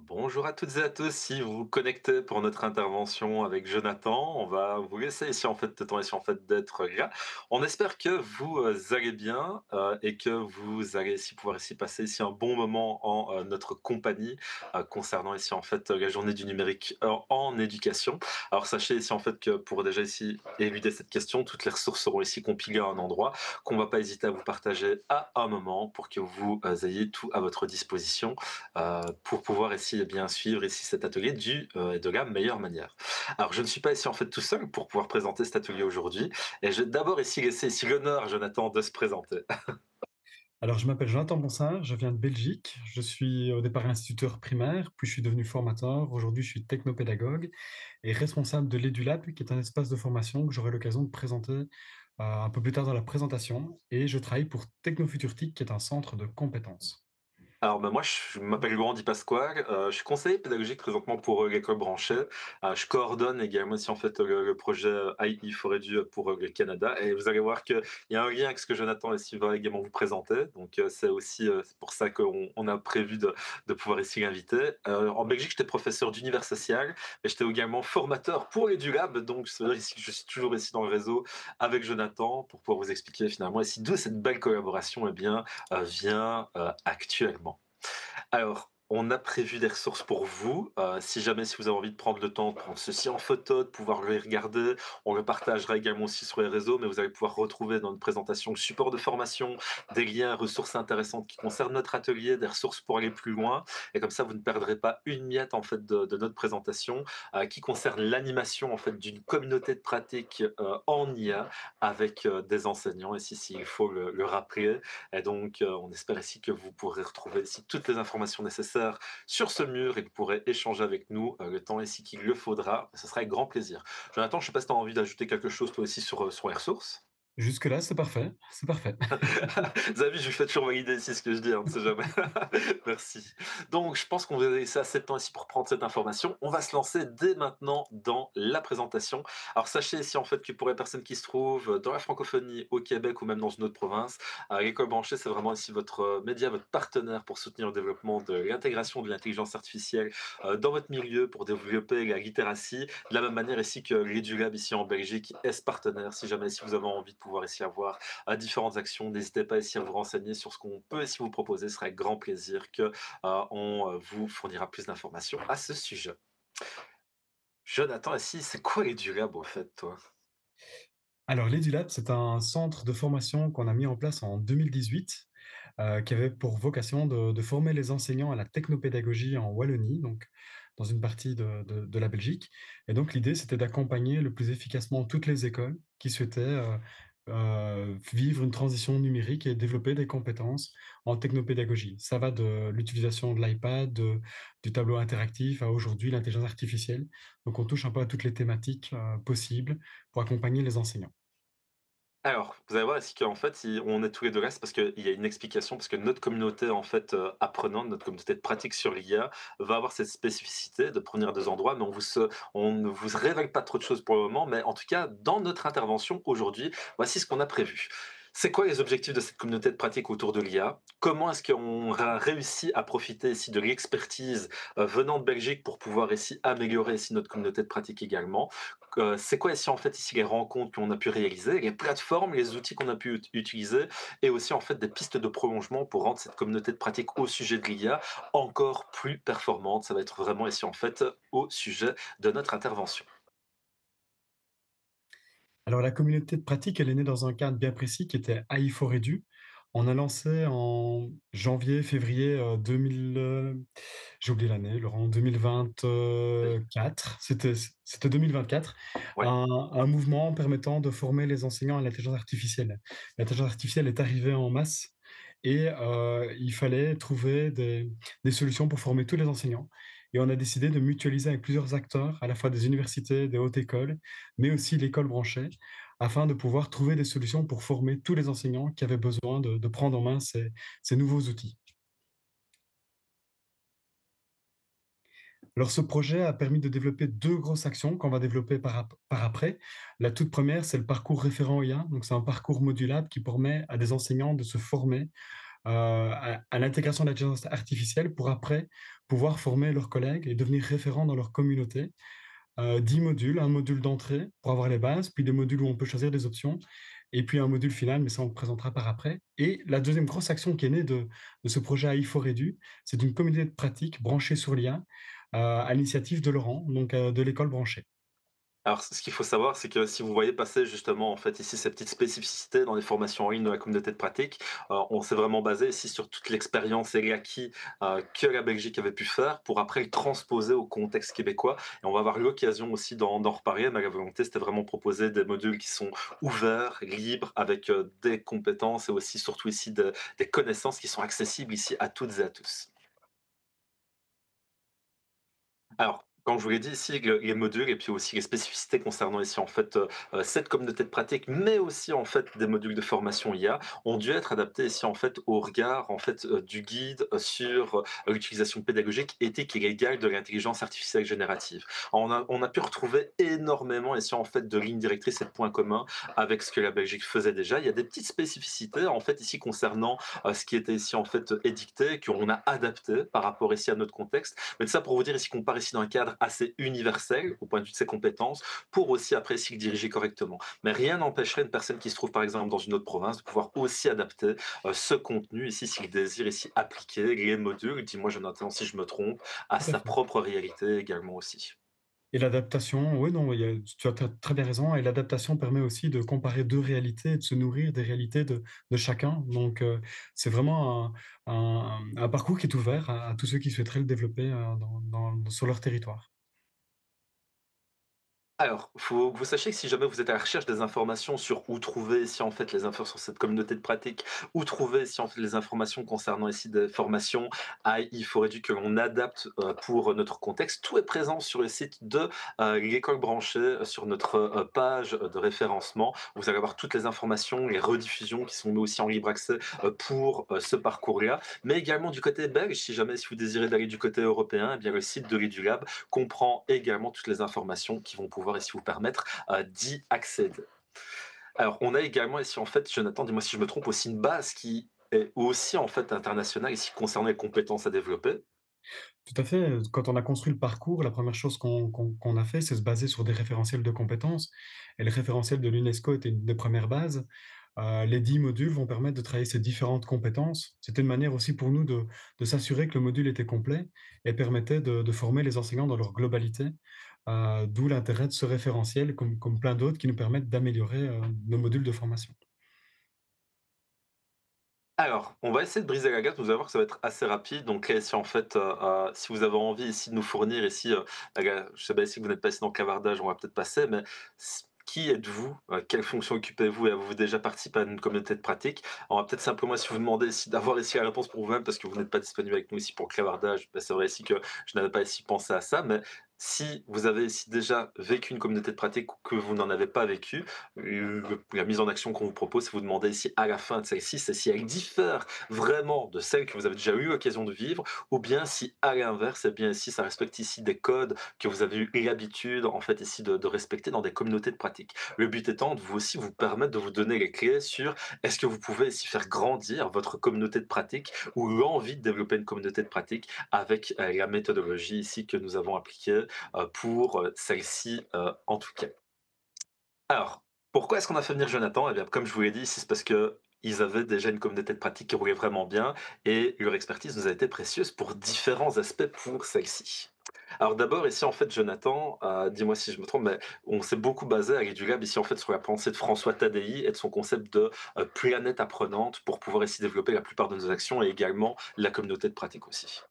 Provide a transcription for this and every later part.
Bonjour à toutes et à tous, si vous vous connectez pour notre intervention avec Jonathan, on va vous laisser ici en fait le temps ici en fait d'être là. On espère que vous allez bien et que vous allez ici pouvoir ici passer ici un bon moment en notre compagnie concernant ici en fait la journée du numérique en éducation. Alors sachez ici en fait que pour déjà ici éluder cette question, toutes les ressources seront ici compilées à un endroit qu'on va pas hésiter à vous partager à un moment pour que vous ayez tout à votre disposition pour pouvoir essayer bien suivre ici cet atelier de la meilleure manière. Alors, je ne suis pas ici en fait tout seul pour pouvoir présenter cet atelier aujourd'hui, et je vais d'abord ici laisser ici l'honneur à Jonathan de se présenter. Alors, je m'appelle Jonathan Bonsard, je viens de Belgique. Je suis au départ instituteur primaire, puis je suis devenu formateur. Aujourd'hui, je suis technopédagogue et responsable de l'EduLab, qui est un espace de formation que j'aurai l'occasion de présenter un peu plus tard dans la présentation. Et je travaille pour Technofuturtique, qui est un centre de compétences. Alors, ben, moi, je m'appelle Laurent Di Pasquale, je suis conseiller pédagogique présentement pour l'école branchée. Je coordonne également aussi en fait le projet AI for Edu pour le Canada. Et vous allez voir qu'il y a un lien avec ce que Jonathan ici va également vous présenter. Donc, c'est aussi c'est pour ça qu'on a prévu de pouvoir ici l'inviter. En Belgique, j'étais professeur d'univers social, mais j'étais également formateur pour l'EduLab. Donc, c'est vrai ici que je suis toujours ici dans le réseau avec Jonathan pour pouvoir vous expliquer finalement ici d'où cette belle collaboration vient actuellement. Alors, on a prévu des ressources pour vous. Si jamais si vous avez envie de prendre le temps de prendre ceci en photo, de pouvoir le regarder, on le partagera également aussi sur les réseaux, mais vous allez pouvoir retrouver dans notre présentation le support de formation, des liens, ressources intéressantes qui concernent notre atelier, des ressources pour aller plus loin. Et comme ça, vous ne perdrez pas une miette en fait de notre présentation qui concerne l'animation en fait d'une communauté de pratique en IA avec des enseignants. Et si il faut le rappeler, et donc, on espère ici que vous pourrez retrouver ici toutes les informations nécessaires sur ce mur et que vous pourrez échanger avec nous le temps ici qu'il le faudra. Ce sera avec grand plaisir. Jonathan, je ne sais pas si tu as envie d'ajouter quelque chose toi aussi sur les ressources. Jusque-là, c'est parfait. C'est parfait. Vous avez vu, je lui fais toujours valider ici ce que je dis, on ne sait jamais. Merci. Donc, je pense qu'on va laisser assez de temps ici pour prendre cette information. On va se lancer dès maintenant dans la présentation. Alors, sachez ici en fait que pour les personnes qui se trouvent dans la francophonie, au Québec ou même dans une autre province, l'école branchée, c'est vraiment ici votre média, votre partenaire pour soutenir le développement de l'intégration de l'intelligence artificielle dans votre milieu, pour développer la littératie. De la même manière ici que l'EduLab ici en Belgique est ce partenaire. Si jamais si vous avez envie de pouvoir ici avoir à différentes actions. N'hésitez pas ici à vous renseigner sur ce qu'on peut ici vous proposer. Ce sera avec grand plaisir que on vous fournira plus d'informations à ce sujet. Jonathan, ici, c'est quoi les Durab au fait, toi? Alors, l'EduLab, c'est un centre de formation qu'on a mis en place en 2018, qui avait pour vocation de former les enseignants à la technopédagogie en Wallonie, donc dans une partie de la Belgique. Et donc, l'idée, c'était d'accompagner le plus efficacement toutes les écoles qui souhaitaient vivre une transition numérique et développer des compétences en technopédagogie. Ça va de l'utilisation de l'iPad, du tableau interactif à aujourd'hui l'intelligence artificielle. Donc, on touche un peu à toutes les thématiques possibles pour accompagner les enseignants. Alors, vous allez voir ici qu'en fait, si on est tous les 2 là, c'est parce qu'il y a une explication, parce que notre communauté, en fait, apprenante, notre communauté de pratique sur l'IA va avoir cette spécificité de provenir des endroits, mais on ne vous révèle pas trop de choses pour le moment, mais en tout cas, dans notre intervention aujourd'hui, voici ce qu'on a prévu. C'est quoi les objectifs de cette communauté de pratique autour de l'IA? Comment est-ce qu'on a réussi à profiter ici de l'expertise venant de Belgique pour pouvoir ici améliorer ici notre communauté de pratique également? C'est quoi ici en fait ici les rencontres qu'on a pu réaliser, les plateformes, les outils qu'on a pu utiliser et aussi en fait des pistes de prolongement pour rendre cette communauté de pratique au sujet de l'IA encore plus performante. Ça va être vraiment ici en fait au sujet de notre intervention. Alors, la communauté de pratique, elle est née dans un cadre bien précis qui était AI4Edu. On a lancé en janvier, février 2000, j'ai oublié l'année, Laurent, Oui. 2024. C'était 2024, Ouais. un mouvement permettant de former les enseignants à l'intelligence artificielle. L'intelligence artificielle est arrivée en masse et il fallait trouver des solutions pour former tous les enseignants. Et on a décidé de mutualiser avec plusieurs acteurs, à la fois des universités, des hautes écoles, mais aussi l'école branchée, afin de pouvoir trouver des solutions pour former tous les enseignants qui avaient besoin de prendre en main ces nouveaux outils. Alors, ce projet a permis de développer 2 grosses actions qu'on va développer par après. La toute première, c'est le parcours référent IA. Donc, c'est un parcours modulable qui permet à des enseignants de se former à l'intégration de l'intelligence artificielle pour après pouvoir former leurs collègues et devenir référents dans leur communauté. 10 modules, un module d'entrée pour avoir les bases, puis des modules où on peut choisir des options, et puis un module final, mais ça on le présentera par après. Et la deuxième grosse action qui est née de ce projet AI4Edu, c'est une communauté de pratique branchée sur l'IA, à l'initiative de Laurent, donc de l'école branchée. Alors, ce qu'il faut savoir, c'est que si vous voyez passer justement, en fait, ici, ces petites spécificités dans les formations en ligne de la communauté de pratique, on s'est vraiment basé ici sur toute l'expérience et l'acquis que la Belgique avait pu faire pour après le transposer au contexte québécois. Et on va avoir l'occasion aussi d'en reparler, mais la volonté, c'était vraiment proposer des modules qui sont ouverts, libres, avec des compétences et aussi, surtout ici, des connaissances qui sont accessibles ici à toutes et à tous. Alors, comme je vous l'ai dit ici, les modules et puis aussi les spécificités concernant ici en fait, cette communauté de pratique, mais aussi en fait des modules de formation IA, ont dû être adaptés ici en fait au regard en fait, du guide, sur, l'utilisation pédagogique, éthique et légale de l'intelligence artificielle générative. On a pu retrouver énormément ici en fait de lignes directrices et de points communs avec ce que la Belgique faisait déjà. Il y a des petites spécificités en fait ici concernant, ce qui était ici en fait, édicté, qu'on a adapté par rapport ici à notre contexte. Mais ça pour vous dire ici qu'on part ici dans un cadre assez universel au point de vue de ses compétences pour aussi après s'y diriger correctement. Mais rien n'empêcherait une personne qui se trouve par exemple dans une autre province de pouvoir aussi adapter ce contenu ici s'il désire ici appliquer les modules, dis-moi Jonathan si je me trompe, à Tout à sa fait. propre réalité également aussi. Et l'adaptation, oui, non, tu as très bien raison. Et l'adaptation permet aussi de comparer deux réalités et de se nourrir des réalités de chacun. Donc, c'est vraiment un parcours qui est ouvert à tous ceux qui souhaiteraient le développer sur leur territoire. Alors, faut que vous sachiez que si jamais vous êtes à la recherche des informations sur où trouver si en fait les infos sur cette communauté de pratique, où trouver si en fait les informations concernant ici des formations, il faudrait dû que l'on adapte pour notre contexte. Tout est présent sur le site de l'école branchée, sur notre page de référencement. Vous allez avoir toutes les informations, les rediffusions qui sont mises aussi en libre accès pour ce parcours-là. Mais également du côté belge, si jamais si vous désirez d'aller du côté européen, eh bien le site de l'EduLab comprend également toutes les informations qui vont pouvoir ici vous permettre d'y accéder. Alors, on a également ici, en fait, Jonathan, dis-moi si je me trompe, aussi une base qui est aussi en fait internationale ici concernant les compétences à développer. Tout à fait. Quand on a construit le parcours, la première chose qu'on a fait, c'est se baser sur des référentiels de compétences. Et le référentiel de l'UNESCO était une des premières bases. Les 10 modules vont permettre de travailler ces différentes compétences. C'était une manière aussi pour nous de s'assurer que le module était complet et permettait de former les enseignants dans leur globalité. D'où l'intérêt de ce référentiel, comme plein d'autres, qui nous permettent d'améliorer nos modules de formation. Alors, on va essayer de briser la glace, vous allez voir que ça va être assez rapide. Donc là, si en fait, si vous avez envie ici de nous fournir ici, je sais pas si vous n'êtes pas ici dans le clavardage, on va peut-être passer, mais qui êtes-vous? Quelle fonction occupez-vous? Et avez-vous déjà participé à une communauté de pratique? On va peut-être simplement si vous demander ici d'avoir ici la réponse pour vous-même parce que vous n'êtes pas disponible avec nous ici pour le clavardage. Ben, c'est vrai ici que je n'avais pas ici pensé à ça, mais si vous avez ici déjà vécu une communauté de pratique ou que vous n'en avez pas vécu, la mise en action qu'on vous propose, c'est vous demander ici à la fin de celle-ci, c'est si elle diffère vraiment de celle que vous avez déjà eu l'occasion de vivre, ou bien si à l'inverse, eh bien ici, ça respecte ici des codes que vous avez eu l'habitude en fait ici de respecter dans des communautés de pratique. Le but étant de vous aussi vous permettre de vous donner les clés sur est-ce que vous pouvez ici faire grandir votre communauté de pratique ou l'envie de développer une communauté de pratique avec la méthodologie ici que nous avons appliquée pour celle-ci en tout cas. Alors, pourquoi est-ce qu'on a fait venir Jonathan? Eh bien, comme je vous l'ai dit, c'est parce que ils avaient déjà une communauté de pratique qui roulait vraiment bien et leur expertise nous a été précieuse pour différents aspects pour celle-ci. Alors d'abord, ici, en fait, Jonathan, dis-moi si je me trompe, mais on s'est beaucoup basé à l'EduLab ici, en fait, sur la pensée de François Tadei et de son concept de planète apprenante pour pouvoir ici développer la plupart de nos actions et également la communauté de pratique aussi.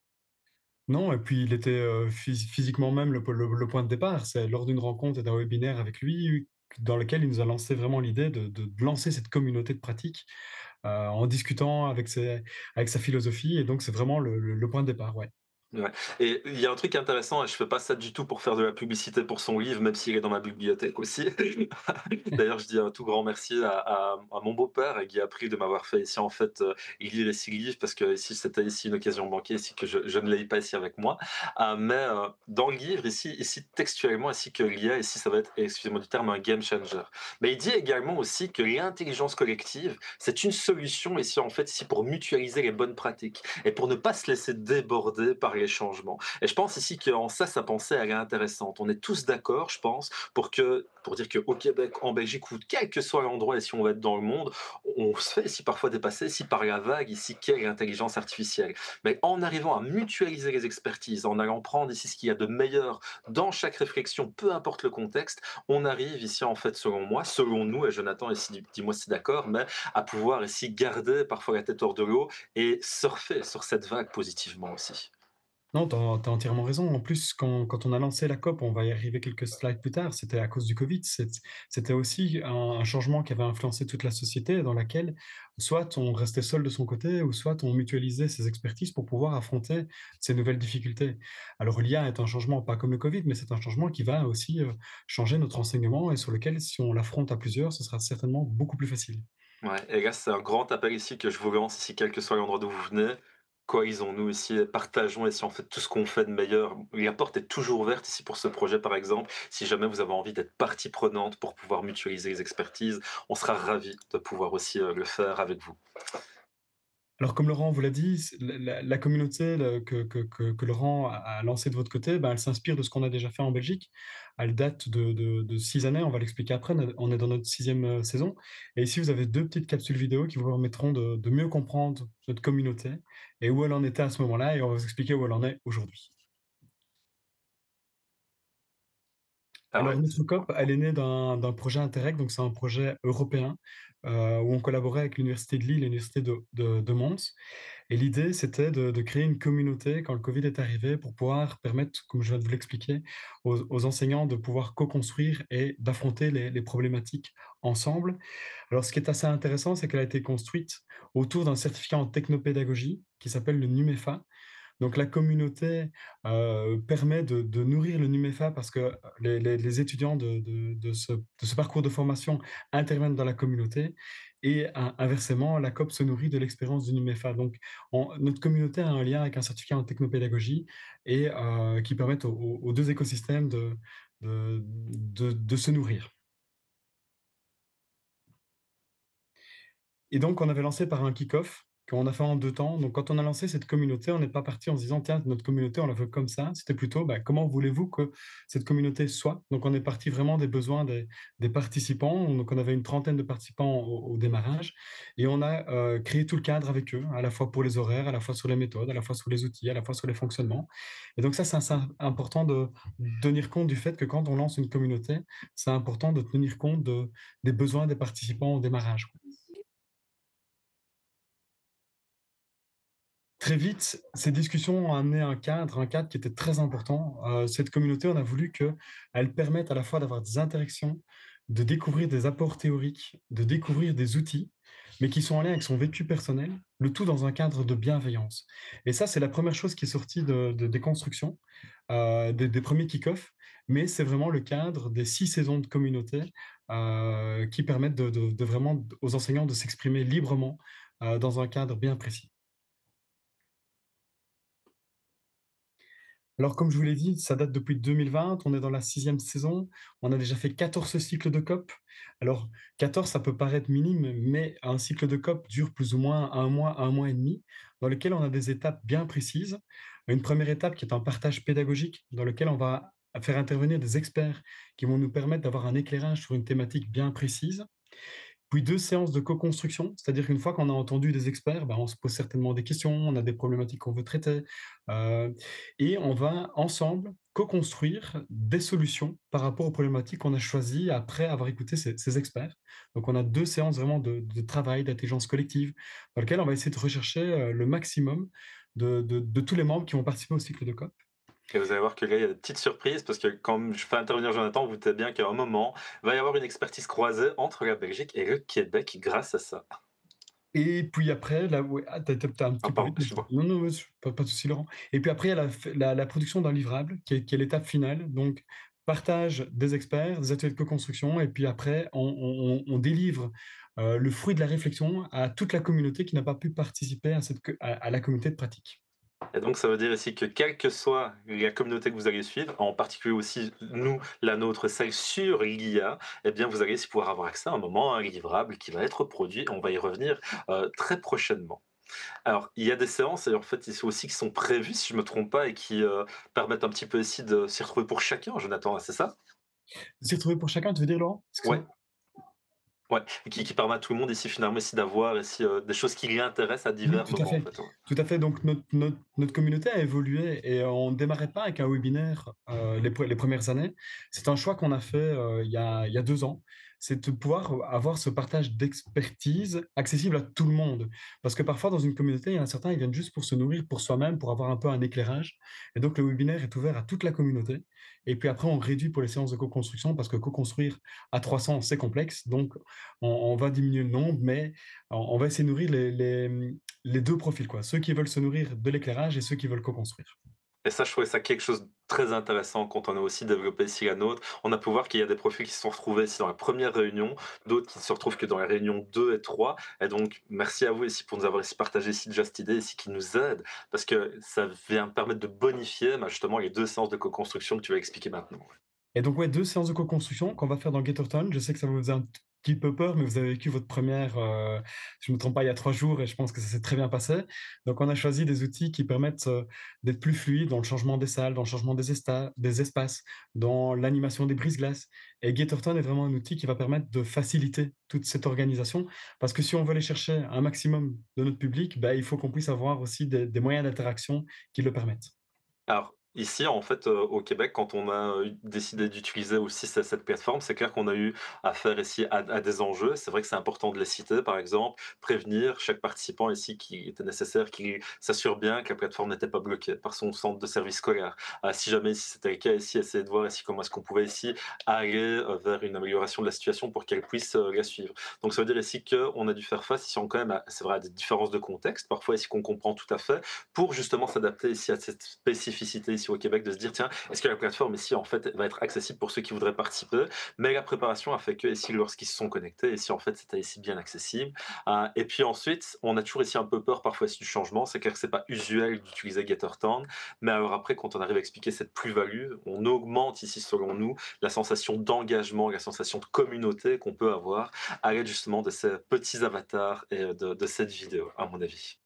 Non, et puis il était, physiquement même le point de départ. C'est lors d'une rencontre et d'un webinaire avec lui, dans lequel il nous a lancé vraiment l'idée de lancer cette communauté de pratique, en discutant avec sa philosophie et donc c'est vraiment le point de départ, ouais. Ouais, et il y a un truc intéressant et je fais pas ça du tout pour faire de la publicité pour son livre, même s'il est dans ma bibliothèque aussi. D'ailleurs, je dis un tout grand merci à mon beau-père et qui a appris de m'avoir fait ici, en fait, lire les 6 livres parce que ici, c'était ici une occasion manquée, ici que je ne l'ai pas ici avec moi. Mais dans le livre, ici textuellement, ici que l'IA, ici, ça va être, excusez-moi du terme, un game changer. Mais il dit également aussi que l'intelligence collective, c'est une solution ici, en fait, ici pour mutualiser les bonnes pratiques et pour ne pas se laisser déborder par les changements. Et je pense ici qu'en ça, sa pensée, elle est intéressante. On est tous d'accord, je pense, pour dire qu'au Québec, en Belgique ou quel que soit l'endroit et si on va être dans le monde, on se fait ici parfois dépasser ici par la vague, ici qu'est l'intelligence artificielle. Mais en arrivant à mutualiser les expertises, en allant prendre ici ce qu'il y a de meilleur dans chaque réflexion, peu importe le contexte, on arrive ici en fait, selon moi, selon nous, et Jonathan ici, dis-moi si c'est d'accord, mais à pouvoir ici garder parfois la tête hors de l'eau et surfer sur cette vague positivement aussi. Non, tu as entièrement raison. En plus, quand on a lancé la COP, on va y arriver quelques slides plus tard, c'était à cause du Covid. C'était aussi un changement qui avait influencé toute la société, dans laquelle soit on restait seul de son côté, ou soit on mutualisait ses expertises pour pouvoir affronter ces nouvelles difficultés. Alors l'IA est un changement, pas comme le Covid, mais c'est un changement qui va aussi changer notre enseignement et sur lequel, si on l'affronte à plusieurs, ce sera certainement beaucoup plus facile. Ouais, et là, c'est un grand appel ici que je vous lance ici, quel que soit l'endroit d'où vous venez. Coalisons-nous ici, partageons ici en fait tout ce qu'on fait de meilleur. La porte est toujours ouverte ici pour ce projet, par exemple. Si jamais vous avez envie d'être partie prenante pour pouvoir mutualiser les expertises, on sera ravis de pouvoir aussi le faire avec vous. Alors, comme Laurent vous l'a dit, la communauté que Laurent a lancée de votre côté, ben, elle s'inspire de ce qu'on a déjà fait en Belgique. Elle date de 6 années, on va l'expliquer après, on est dans notre sixième saison. Et ici, vous avez deux petites capsules vidéo qui vous permettront de mieux comprendre notre communauté et où elle en était à ce moment-là, et on va vous expliquer où elle en est aujourd'hui. Ah Alors ouais, notre COP, elle est née d'un projet Interreg, donc c'est un projet européen, où on collaborait avec l'université de Lille et l'université de Mons. Et l'idée, c'était de créer une communauté quand le Covid est arrivé pour pouvoir permettre, comme je viens de vous l'expliquer, aux enseignants de pouvoir co-construire et d'affronter les problématiques ensemble. Alors ce qui est assez intéressant, c'est qu'elle a été construite autour d'un certificat en technopédagogie qui s'appelle le NUMEFA. Donc la communauté permet de nourrir le NUMEFA parce que les étudiants de ce parcours de formation interviennent dans la communauté et inversement, la COP se nourrit de l'expérience du NUMEFA. Donc notre communauté a un lien avec un certificat en technopédagogie et qui permettent aux deux écosystèmes de se nourrir. Et donc, on avait lancé par un kick-off qu'on a fait en 2 temps. Donc, quand on a lancé cette communauté, on n'est pas parti en se disant: «Tiens, notre communauté, on la veut comme ça». C'était plutôt: «Bah, comment voulez-vous que cette communauté soit?» Donc, on est parti vraiment des besoins des participants. Donc, on avait une trentaine de participants au démarrage et on a, créé tout le cadre avec eux, à la fois pour les horaires, à la fois sur les méthodes, à la fois sur les outils, à la fois sur les fonctionnements. Et donc ça, c'est important de tenir compte du fait que quand on lance une communauté, c'est important de tenir compte des besoins des participants au démarrage. Très vite, ces discussions ont amené un cadre qui était très important. Cette communauté, on a voulu qu'elle permette à la fois d'avoir des interactions, de découvrir des apports théoriques, de découvrir des outils, mais qui sont en lien avec son vécu personnel, le tout dans un cadre de bienveillance. Et ça, c'est la première chose qui est sortie des constructions, des premiers kick-offs, mais c'est vraiment le cadre des 6 saisons de communauté qui permettent de vraiment aux enseignants de s'exprimer librement dans un cadre bien précis. Alors, comme je vous l'ai dit, ça date depuis 2020, on est dans la sixième saison, on a déjà fait 14 cycles de COP. Alors, 14, ça peut paraître minime, mais un cycle de COP dure plus ou moins un mois et demi, dans lequel on a des étapes bien précises. Une première étape qui est un partage pédagogique, dans lequel on va faire intervenir des experts qui vont nous permettre d'avoir un éclairage sur une thématique bien précise. Puis 2 séances de co-construction, c'est-à-dire qu'une fois qu'on a entendu des experts, ben, on se pose certainement des questions, on a des problématiques qu'on veut traiter, heu et on va ensemble co-construire des solutions par rapport aux problématiques qu'on a choisies après avoir écouté ces experts. Donc on a 2 séances vraiment de travail, d'intelligence collective, dans lesquelles on va essayer de rechercher, le maximum de tous les membres qui vont participer au cycle de COP. Et vous allez voir que là, il y a des petites surprises parce que quand je fais intervenir Jonathan, vous doutez bien qu'à un moment, il va y avoir une expertise croisée entre la Belgique et le Québec grâce à ça. Et puis après, là, ouais, ah, tu un Ah petit peu pardon, vite, mais je excuse-moi. non, non, ouais, pas de souci, Laurent. Et puis après, il y a la production d'un livrable qui est l'étape finale. Donc partage des experts, des ateliers de co-construction et puis après on délivre, le fruit de la réflexion à toute la communauté qui n'a pas pu participer à cette co à la communauté de pratique. Et donc ça veut dire ici que quelle que soit la communauté que vous allez suivre, en particulier aussi nous, la nôtre, celle sur l'IA, eh bien vous allez aussi pouvoir avoir accès à un moment, à un livrable qui va être produit. On va y revenir, très prochainement. Alors, il y a des séances et en fait, ici aussi qui sont prévues, si je me trompe pas et qui, permettent un petit peu ici de s'y retrouver pour chacun, Jonathan, c'est ça? S'y retrouver pour chacun, tu veux dire, Laurent? Ouais, Excuse-moi? ouais, et qui permet à tout le monde ici finalement ici d'avoir ici, des choses qui l'intéressent à Oui, divers tout à moments en fait. fait, ouais. Tout à fait. Donc notre communauté a évolué et on ne démarrait pas avec un webinaire, les premières années. C'est un choix qu'on a fait, il y a 2 ans. C'est de pouvoir avoir ce partage d'expertise accessible à tout le monde. Parce que parfois dans une communauté, il y en a certains, ils viennent juste pour se nourrir pour soi-même, pour avoir un peu un éclairage et donc le webinaire est ouvert à toute la communauté et puis après on réduit pour les séances de co-construction parce que co-construire à 300, c'est complexe. Donc on va diminuer le nombre mais on va essayer de nourrir les 2 profils, quoi. Ceux qui veulent se nourrir de l'éclairage et ceux qui veulent co-construire. Et ça, je trouvais ça quelque chose de très intéressant quand on a aussi développé ici la nôtre. On a pu voir qu'il y a des profils qui se sont retrouvés ici dans la première réunion, d'autres qui ne se retrouvent que dans les réunions 2 et 3. Et donc, merci à vous ici pour nous avoir ici partagé ici Just Idea, ici qui nous aide, parce que ça vient permettre de bonifier bah, justement les 2 séances de co-construction que tu vas expliquer maintenant. Ouais. Et donc ouais, 2 séances de co-construction qu'on va faire dans Gatorton. Je sais que ça vous faisait un petit peu peur, mais vous avez vécu votre première, si je ne me trompe pas, il y a 3 jours et je pense que ça s'est très bien passé. Donc on a choisi des outils qui permettent, d'être plus fluides dans le changement des salles, dans le changement des espaces, dans l'animation des brise-glaces et Gatorton est vraiment un outil qui va permettre de faciliter toute cette organisation. Parce que si on veut aller chercher un maximum de notre public, bah, il faut qu'on puisse avoir aussi des moyens d'interaction qui le permettent. Alors, ici, en fait, au Québec, quand on a, décidé d'utiliser aussi cette plateforme, c'est clair qu'on a eu affaire ici à des enjeux. C'est vrai que c'est important de les citer, par exemple, prévenir chaque participant ici qui était nécessaire, qu'il s'assure bien que la plateforme n'était pas bloquée par son centre de service scolaire. Si jamais ici c'était le cas, ici, essayer de voir ici comment est-ce qu'on pouvait ici aller, vers une amélioration de la situation pour qu'elle puisse, la suivre. Donc ça veut dire ici qu'on a dû faire face ici en quand même à c'est vrai, à des différences de contexte, parfois ici qu'on comprend tout à fait, pour justement s'adapter ici à cette spécificité ici au Québec, de se dire tiens, est-ce que la plateforme ici en fait va être accessible pour ceux qui voudraient participer, mais la préparation a fait que ici lorsqu'ils se sont connectés, ici en fait c'était ici bien accessible. Et puis ensuite, on a toujours ici un peu peur parfois du changement, c'est clair que c'est pas usuel d'utiliser Gatortown, mais alors après quand on arrive à expliquer cette plus-value, on augmente ici selon nous la sensation d'engagement, la sensation de communauté qu'on peut avoir à l'aide justement de ces petits avatars et de cette vidéo, à mon avis.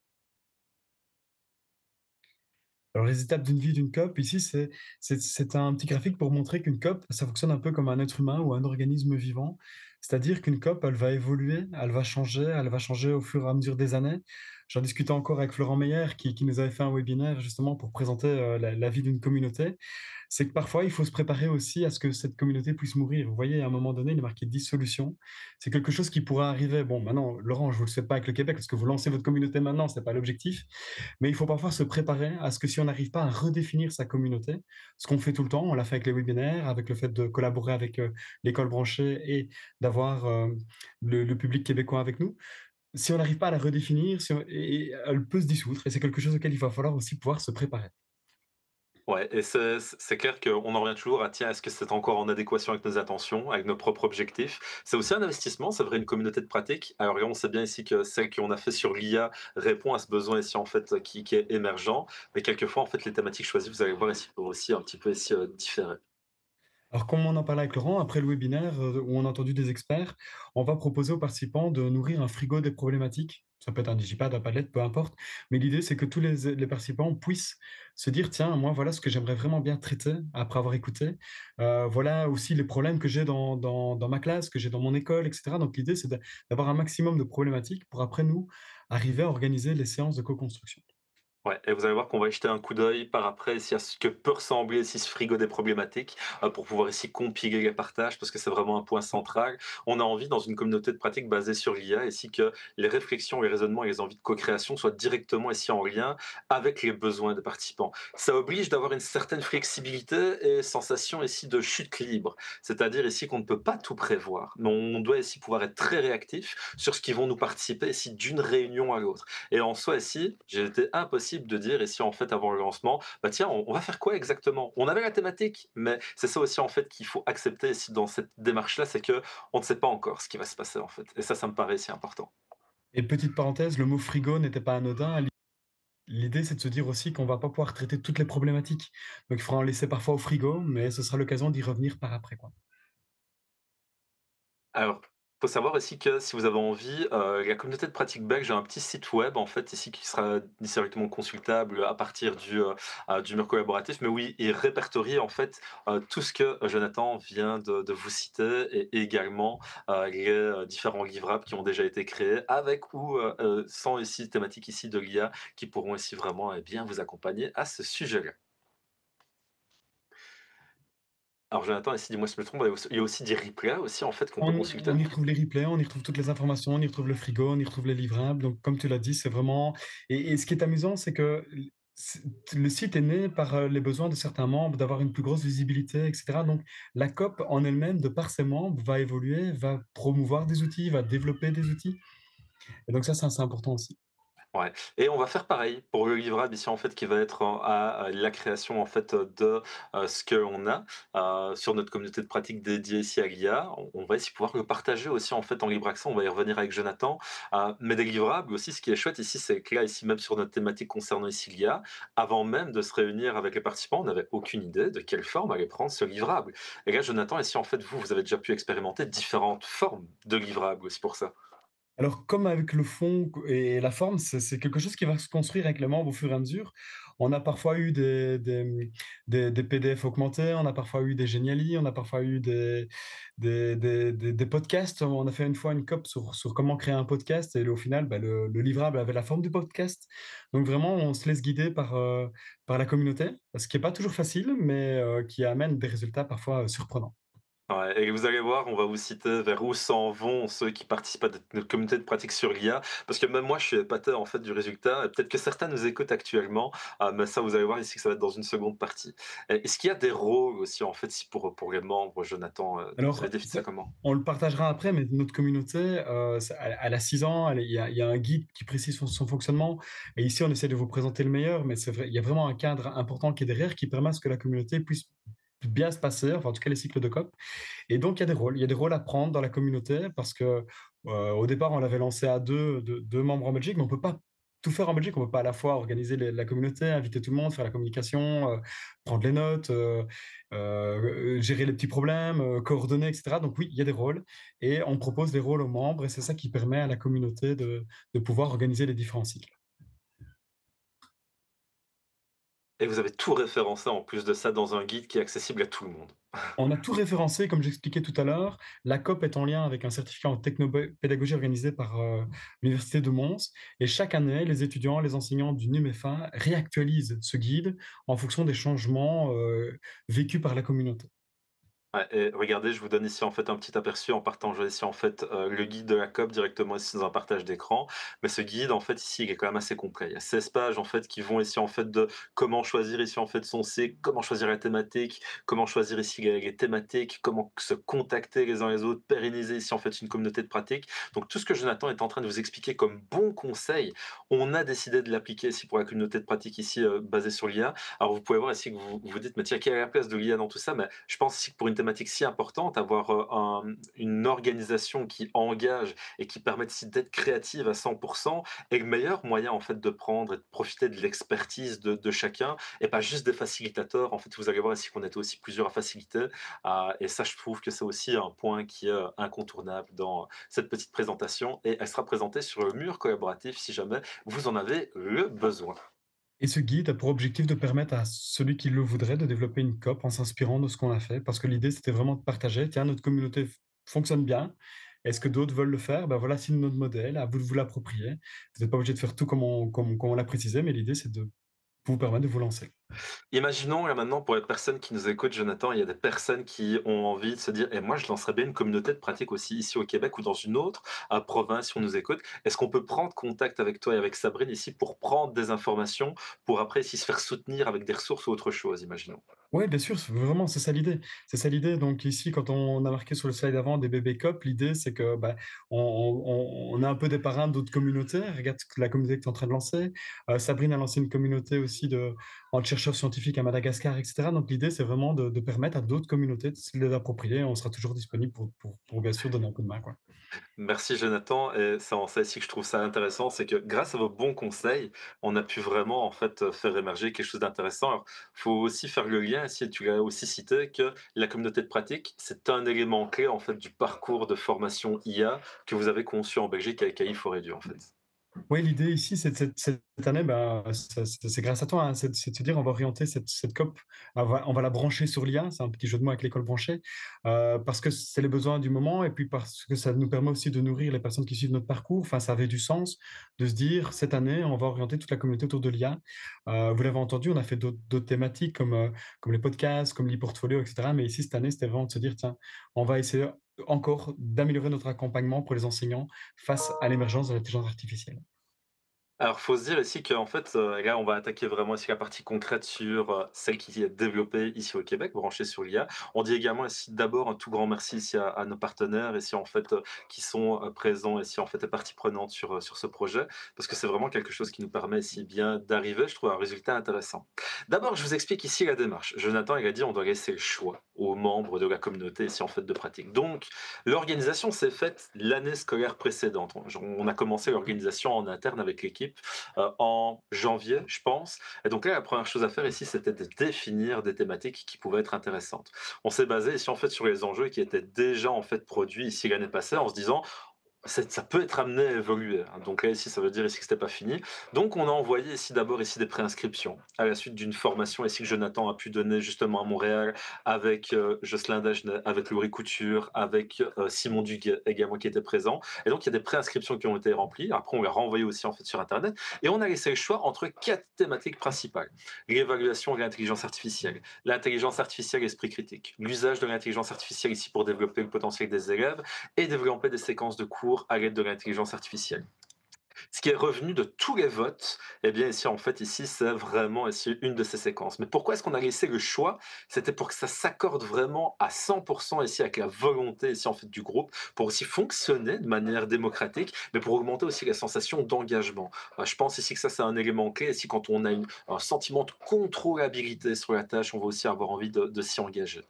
Alors les étapes d'une vie d'une COP, ici, c'est un petit graphique pour montrer qu'une COP, ça fonctionne un peu comme un être humain ou un organisme vivant. C'est-à-dire qu'une COP, elle va évoluer, elle va changer au fur et à mesure des années. J'en discutais encore avec Florent Meyer qui nous avait fait un webinaire justement pour présenter la vie d'une communauté. C'est que parfois, il faut se préparer aussi à ce que cette communauté puisse mourir. Vous voyez, à un moment donné, il est marqué dissolution. C'est quelque chose qui pourra arriver. Bon, maintenant, Laurent, je ne vous le souhaite pas avec le Québec parce que vous lancez votre communauté maintenant, ce n'est pas l'objectif. Mais il faut parfois se préparer à ce que si on n'arrive pas à redéfinir sa communauté, ce qu'on fait tout le temps, on l'a fait avec les webinaires, avec le fait de collaborer avec l'école branchée et d'avoir le public québécois avec nous. Si on n'arrive pas à la redéfinir, elle peut se dissoudre et c'est quelque chose auquel il va falloir aussi pouvoir se préparer. Ouais et c'est clair qu'on en revient toujours à: «Tiens, est-ce que c'est encore en adéquation avec nos intentions, avec nos propres objectifs?» C'est aussi un investissement, c'est vrai, une communauté de pratique. Alors là, on sait bien ici que celle qu'on a fait sur l'IA répond à ce besoin ici, en fait, qui est émergent, mais quelquefois, en fait, les thématiques choisies, vous allez voir ici, peuvent aussi un petit peu ici, différer. Alors, comme on en parlait avec Laurent, après le webinaire où on a entendu des experts, on va proposer aux participants de nourrir un frigo des problématiques. Ça peut être un digipad, un padlet, peu importe. Mais l'idée, c'est que tous les participants puissent se dire, tiens, moi, voilà ce que j'aimerais vraiment bien traiter après avoir écouté. Voilà aussi les problèmes que j'ai dans ma classe, que j'ai dans mon école, etc. Donc, l'idée, c'est d'avoir un maximum de problématiques pour après nous arriver à organiser les séances de co-construction. Ouais, et vous allez voir qu'on va y jeter un coup d'œil par après ici à ce que peut ressembler ici ce frigo des problématiques, pour pouvoir ici compiler les partages parce que c'est vraiment un point central. On a envie dans une communauté de pratique basée sur l'IA ici que les réflexions, les raisonnements et les envies de co-création soient directement ici en lien avec les besoins des participants. Ça oblige d'avoir une certaine flexibilité et sensation ici de chute libre. C'est-à-dire ici qu'on ne peut pas tout prévoir, mais on doit ici pouvoir être très réactif sur ce qui vont nous participer ici d'une réunion à l'autre. Et en soi, ici, j'ai été impossible de dire ici, en fait, avant le lancement, bah tiens, on va faire quoi exactement? On avait la thématique, mais c'est ça aussi, en fait, qu'il faut accepter ici dans cette démarche-là, c'est que on ne sait pas encore ce qui va se passer, en fait. Et ça me paraît si important. Et petite parenthèse, le mot frigo n'était pas anodin. L'idée, c'est de se dire aussi qu'on va pas pouvoir traiter toutes les problématiques. Donc il faudra en laisser parfois au frigo, mais ce sera l'occasion d'y revenir par après, quoi. Alors, faut savoir aussi que si vous avez envie, la communauté de pratique belge a un petit site web en fait ici qui sera directement consultable à partir du mur collaboratif. Mais oui, il répertorie en fait, tout ce que Jonathan vient de vous citer et également, les, différents livrables qui ont déjà été créés avec ou, sans ici thématique ici de l'IA qui pourront ici vraiment, bien vous accompagner à ce sujet-là. Alors Jonathan, ici dis-moi si je me trompe, il y a aussi des replays aussi en fait qu'on peut consulter? On y retrouve les replays, on y retrouve toutes les informations, on y retrouve le frigo, on y retrouve les livrables. Donc, comme tu l'as dit, c'est vraiment. Et ce qui est amusant, c'est que c'est- le site est né par les besoins de certains membres d'avoir une plus grosse visibilité, etc. Donc, la COP en elle-même, de par ses membres, va évoluer, va promouvoir des outils, va développer des outils. Et donc, ça, c'est important aussi. Ouais, et on va faire pareil pour le livrable ici en fait qui va être à la création en fait de ce qu'on a sur notre communauté de pratique dédiée ici à l'IA. On va ici pouvoir le partager aussi en fait en libre accès. On va y revenir avec Jonathan. Mais des livrables aussi, ce qui est chouette ici, c'est que là ici même sur notre thématique concernant ici l'IA, avant même de se réunir avec les participants, on n'avait aucune idée de quelle forme allait prendre ce livrable. Et là, Jonathan, ici en fait vous avez déjà pu expérimenter différentes formes de livrables aussi pour ça. Alors, comme avec le fond et la forme, c'est quelque chose qui va se construire avec les membres au fur et à mesure. On a parfois eu des PDF augmentés, on a parfois eu des Geniali, on a parfois eu des podcasts. On a fait une fois une COP sur comment créer un podcast et au final, bah, le livrable avait la forme du podcast. Donc vraiment, on se laisse guider par la communauté, ce qui n'est pas toujours facile, mais qui amène des résultats parfois surprenants. Ouais, et vous allez voir, on va vous citer vers où s'en vont ceux qui participent à notre communauté de pratique sur l'IA, parce que même moi, je suis épaté en fait du résultat. Et peut-être que certains nous écoutent actuellement, mais ça, vous allez voir ici que ça va être dans une seconde partie. Est-ce qu'il y a des rôles aussi en fait, si pour les membres, Jonathan, vous avez Alors, défini ça comment? on le partagera après, mais notre communauté, elle a 6 ans, il y a un guide qui précise son fonctionnement. Et ici, on essaie de vous présenter le meilleur, mais c'est vrai, il y a vraiment un cadre important qui est derrière, qui permet à ce que la communauté puisse bien se passer, enfin, en tout cas, les cycles de COP. Et donc, il y a des rôles à prendre dans la communauté parce que, au départ, on l'avait lancé à deux membres en Belgique, mais on peut pas tout faire en Belgique. On peut pas à la fois organiser la communauté, inviter tout le monde, faire la communication, prendre les notes, gérer les petits problèmes, coordonner, etc. Donc oui, il y a des rôles et on propose des rôles aux membres et c'est ça qui permet à la communauté de pouvoir organiser les différents cycles. Et vous avez tout référencé en plus de ça dans un guide qui est accessible à tout le monde. On a tout référencé, comme j'expliquais tout à l'heure. La COP est en lien avec un certificat en technopédagogie organisé par l'Université de Mons. Et chaque année, les étudiants, les enseignants du NUMEFA réactualisent ce guide en fonction des changements vécus par la communauté. Ouais, et regardez, je vous donne ici en fait un petit aperçu en partageant ici en fait le guide de la COP directement ici dans un partage d'écran. Mais ce guide en fait ici il est quand même assez complet. Il y a 16 pages en fait qui vont ici en fait de comment choisir ici en fait son cycle, comment choisir la thématique, comment choisir ici les thématiques, comment se contacter les uns les autres, pérenniser ici en fait une communauté de pratique. Donc tout ce que Jonathan est en train de vous expliquer comme bon conseil, on a décidé de l'appliquer ici pour la communauté de pratique ici basée sur l'IA. Alors vous pouvez voir ici que vous dites, mais tiens, quelle est la place de l'IA dans tout ça? Mais je pense aussi que pour une thématique si importante, avoir une organisation qui engage et qui permet aussi d'être créative à 100% est le meilleur moyen en fait de prendre et de profiter de l'expertise de chacun et pas juste des facilitateurs. En fait, vous allez voir ici qu'on est aussi plusieurs à faciliter. Et ça, je trouve que c'est aussi un point qui est incontournable dans cette petite présentation et elle sera présentée sur le mur collaboratif si jamais vous en avez le besoin. Et ce guide a pour objectif de permettre à celui qui le voudrait de développer une COP en s'inspirant de ce qu'on a fait. Parce que l'idée, c'était vraiment de partager. Tiens, notre communauté fonctionne bien. Est-ce que d'autres veulent le faire? Ben, voilà, c'est notre modèle, à vous de vous l'approprier. Vous n'êtes pas obligé de faire tout comme on l'a précisé, mais l'idée, c'est de vous permettre de vous lancer. Imaginons là maintenant pour les personnes qui nous écoutent, Jonathan, il y a des personnes qui ont envie de se dire: «Et moi je lancerais bien une communauté de pratique aussi ici au Québec ou dans une autre, province si on nous écoute». Est-ce qu'on peut prendre contact avec toi et avec Sabrine ici pour prendre des informations, pour après ici se faire soutenir avec des ressources ou autre chose, imaginons? Ouais, bien sûr, vraiment, c'est ça l'idée. C'est ça l'idée. Donc ici, quand on a marqué sur le slide avant des bébés COP, l'idée, c'est que, bah, on a un peu des parrains d'autres communautés. Regarde ce que la communauté que tu es en train de lancer. Sabrine a lancé une communauté aussi de chercheurs scientifiques à Madagascar, et cetera. Donc l'idée, c'est vraiment de permettre à d'autres communautés de se les approprier. On sera toujours disponible pour bien sûr donner un coup de main, quoi. Merci Jonathan et c'est en ça aussi que je trouve ça intéressant, c'est que grâce à vos bons conseils, on a pu vraiment en fait, faire émerger quelque chose d'intéressant. Alors, faut aussi faire le lien, si tu l'as aussi cité, que la communauté de pratique, c'est un élément clé en fait du parcours de formation IA que vous avez conçu en Belgique avec AI Foredu en fait. Oui, l'idée ici, c'est cette année, bah, c'est grâce à toi, hein, c'est de se dire on va orienter cette COP, on va la brancher sur l'IA, c'est un petit jeu de mots avec l'école branchée, parce que c'est les besoins du moment et puis parce que ça nous permet aussi de nourrir les personnes qui suivent notre parcours. Enfin, ça avait du sens de se dire cette année, on va orienter toute la communauté autour de l'IA. Vous l'avez entendu, on a fait d'autres thématiques comme les podcasts, comme l'e-portfolio, et cetera. Mais ici, cette année, c'était vraiment de se dire, tiens, on va essayer encore d'améliorer notre accompagnement pour les enseignants face à l'émergence de l'intelligence artificielle. Alors, faut se dire ici qu'en fait, là, on va attaquer vraiment ici la partie concrète sur, celle qui est développée ici au Québec, branchée sur l'IA. On dit également ici d'abord un tout grand merci ici à nos partenaires ici en fait, qui sont, présents ici en fait et partie prenante sur ce projet. Parce que c'est vraiment quelque chose qui nous permet ici bien d'arriver, je trouve, à un résultat intéressant. D'abord, je vous explique ici la démarche. Jonathan, il a dit: «On doit laisser le choix aux membres de la communauté ici en fait de pratique». Donc, l'organisation s'est faite l'année scolaire précédente. On a commencé l'organisation en interne avec l'équipe en janvier, je pense. Et donc là, la première chose à faire ici, c'était de définir des thématiques qui pouvaient être intéressantes. On s'est basé ici en fait sur les enjeux qui étaient déjà en fait produits ici l'année passée en se disant ça peut être amené à évoluer, hein. Donc là, ici, ça veut dire ici que c'était pas fini. Donc on a envoyé ici d'abord ici des préinscriptions à la suite d'une formation ici que Jonathan a pu donner justement à Montréal avec Jocelyn Dagenet, avec Laurie Couture, avec Simon Duguay également qui était présent. Et donc il y a des préinscriptions qui ont été remplies. Après, on les a renvoyées aussi en fait sur Internet et on a laissé le choix entre quatre thématiques principales: l'évaluation de l'intelligence artificielle, l'intelligence artificielle esprit critique, l'usage de l'intelligence artificielle ici pour développer le potentiel des élèves et développer des séquences de cours à l'aide de l'intelligence artificielle. Ce qui est revenu de tous les votes, eh bien ici, en fait, ici, c'est vraiment ici une de ces séquences. Mais pourquoi est-ce qu'on a laissé le choix? C'était pour que ça s'accorde vraiment à 100% ici avec la volonté ici en fait du groupe, pour aussi fonctionner de manière démocratique, mais pour augmenter aussi la sensation d'engagement. Je pense ici que ça c'est un élément clé. Ici, quand on a un sentiment de contrôlabilité sur la tâche, on va aussi avoir envie de s'y engager.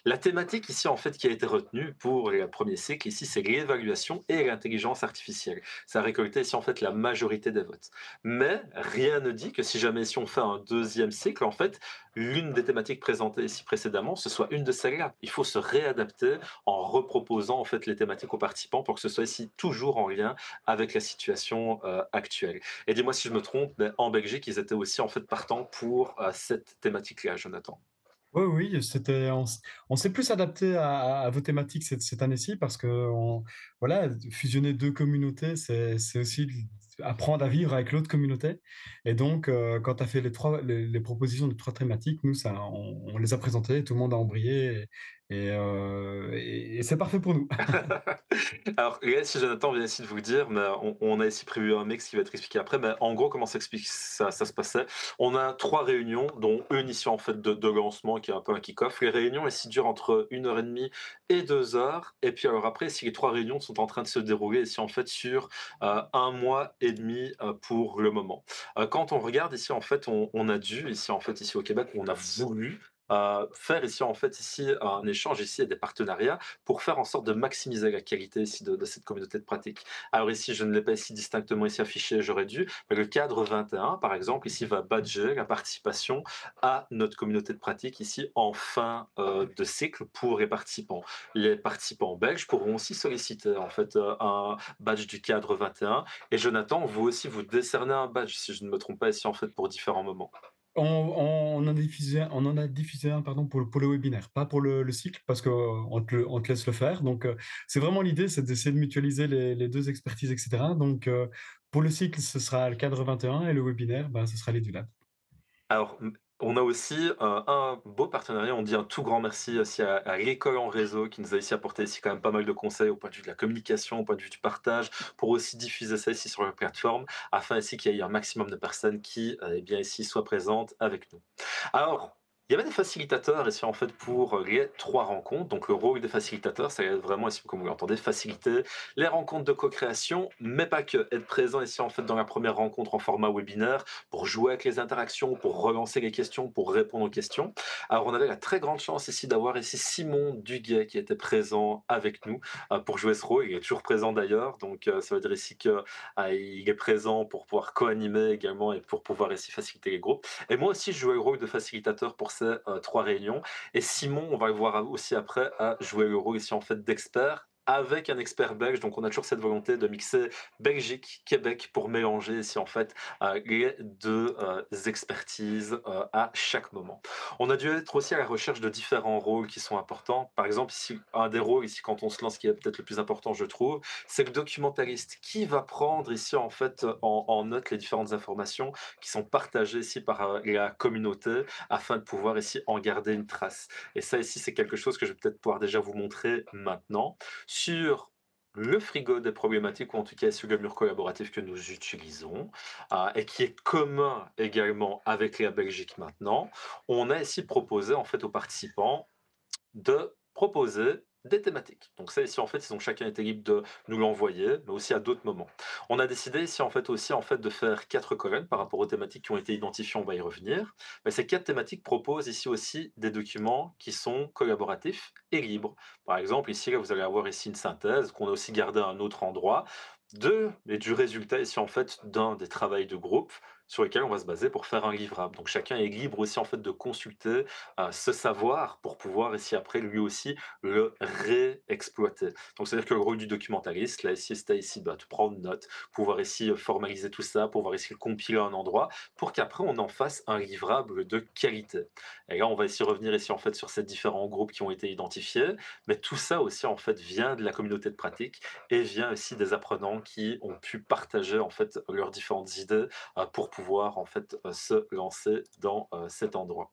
La thématique ici, en fait, qui a été retenue pour le premier cycle, ici, c'est l'évaluation et l'intelligence artificielle. Ça a récolté ici, en fait, la majorité des votes. Mais rien ne dit que si jamais si on fait un deuxième cycle, en fait, l'une des thématiques présentées ici précédemment, ce soit une de celles-là. Il faut se réadapter en reproposant, en fait, les thématiques aux participants pour que ce soit ici toujours en lien avec la situation actuelle. Et dis-moi si je me trompe, mais en Belgique, ils étaient aussi, en fait, partants pour cette thématique-là, Jonathan. Oui, oui, on s'est plus adapté à vos thématiques cette année-ci parce qu'on voilà, fusionner 2 communautés, c'est aussi apprendre à vivre avec l'autre communauté et donc quand tu as fait les propositions de 3 thématiques, nous ça on les a présentées, tout le monde a embrayé et c'est parfait pour nous. Alors, là, si Jonathan vient ici de vous le dire, mais on a ici prévu un mix qui va être expliqué après, mais en gros, comment ça se passait? On a 3 réunions, dont une ici, en fait, de lancement, qui est un peu un kick-off. Les réunions, ici, durent entre 1 heure et demie et 2 heures. Et puis, alors après, si les 3 réunions sont en train de se dérouler ici, en fait, sur 1 mois et demi pour le moment. Quand on regarde ici, en fait, on a dû, ici, en fait, ici au Québec, on a voulu faire ici, en fait, ici, un échange ici et des partenariats pour faire en sorte de maximiser la qualité ici de cette communauté de pratique. Alors ici, je ne l'ai pas ici distinctement ici affiché, j'aurais dû, mais le cadre 21, par exemple, ici va badger la participation à notre communauté de pratique ici en fin de cycle pour les participants. Les participants belges pourront aussi solliciter en fait un badge du cadre 21 et Jonathan, vous aussi vous décernez un badge si je ne me trompe pas ici en fait pour différents moments. On en a diffusé un, pardon, pour le webinaire, pas pour le cycle, parce qu'on te laisse le faire. Donc, c'est vraiment l'idée, c'est d'essayer de mutualiser les 2 expertises, et cetera. Donc, pour le cycle, ce sera le cadre 21 et le webinaire, ben, ce sera l'EduLab. Alors, on a aussi, un beau partenariat. On dit un tout grand merci aussi à l'école en réseau qui nous a ici apporté ici quand même pas mal de conseils au point de vue de la communication, au point de vue du partage, pour aussi diffuser ça ici sur la plateforme, afin ici qu'il y ait un maximum de personnes qui, eh bien ici soient présentes avec nous. Alors, il y avait des facilitateurs ici en fait pour les 3 rencontres. Donc le rôle des facilitateurs, ça va être vraiment ici, comme vous l'entendez, faciliter les rencontres de co-création, mais pas que. Être présent ici en fait dans la première rencontre en format webinaire pour jouer avec les interactions, pour relancer les questions, pour répondre aux questions. Alors on avait la très grande chance ici d'avoir ici Simon Duguet qui était présent avec nous pour jouer ce rôle. Il est toujours présent d'ailleurs, donc ça veut dire ici qu'il est présent pour pouvoir co-animer également et pour pouvoir ici faciliter les groupes. Et moi aussi, je jouais le rôle de facilitateur pour ces 3 réunions. Et Simon, on va le voir aussi après, a joué le rôle ici en fait d'expert avec un expert belge. Donc on a toujours cette volonté de mixer Belgique, Québec pour mélanger ici en fait les 2 expertises à chaque moment. On a dû être aussi à la recherche de différents rôles qui sont importants. Par exemple, ici, un des rôles ici quand on se lance qui est peut-être le plus important, je trouve, c'est le documentariste qui va prendre ici en fait en note les différentes informations qui sont partagées ici par la communauté afin de pouvoir ici en garder une trace. Et ça ici, c'est quelque chose que je vais peut-être pouvoir déjà vous montrer maintenant sur le frigo des problématiques, ou en tout cas sur le mur collaboratif que nous utilisons, et qui est commun également avec la Belgique maintenant. On a ici proposé en fait aux participants de proposer des thématiques. Donc ça ici en fait, ils ont chacun été libre de nous l'envoyer, mais aussi à d'autres moments. On a décidé ici en fait aussi en fait de faire 4 colonnes par rapport aux thématiques qui ont été identifiées, on va y revenir. Mais ces 4 thématiques proposent ici aussi des documents qui sont collaboratifs et libres. Par exemple, ici là, vous allez avoir ici une synthèse qu'on a aussi gardée à un autre endroit et du résultat ici en fait d'un des travaux de groupe sur lesquels on va se baser pour faire un livrable. Donc chacun est libre aussi en fait de consulter ce savoir pour pouvoir ici après lui aussi le réexploiter. Donc c'est-à-dire que le rôle du documentariste, là ici, c'était ici bah, de prendre note, pouvoir ici formaliser tout ça, pouvoir ici le compiler à un endroit, pour qu'après on en fasse un livrable de qualité. Et là on va ici revenir ici en fait sur ces différents groupes qui ont été identifiés, mais tout ça aussi en fait vient de la communauté de pratique et vient aussi des apprenants qui ont pu partager en fait leurs différentes idées pour pouvoir en fait se lancer dans cet endroit.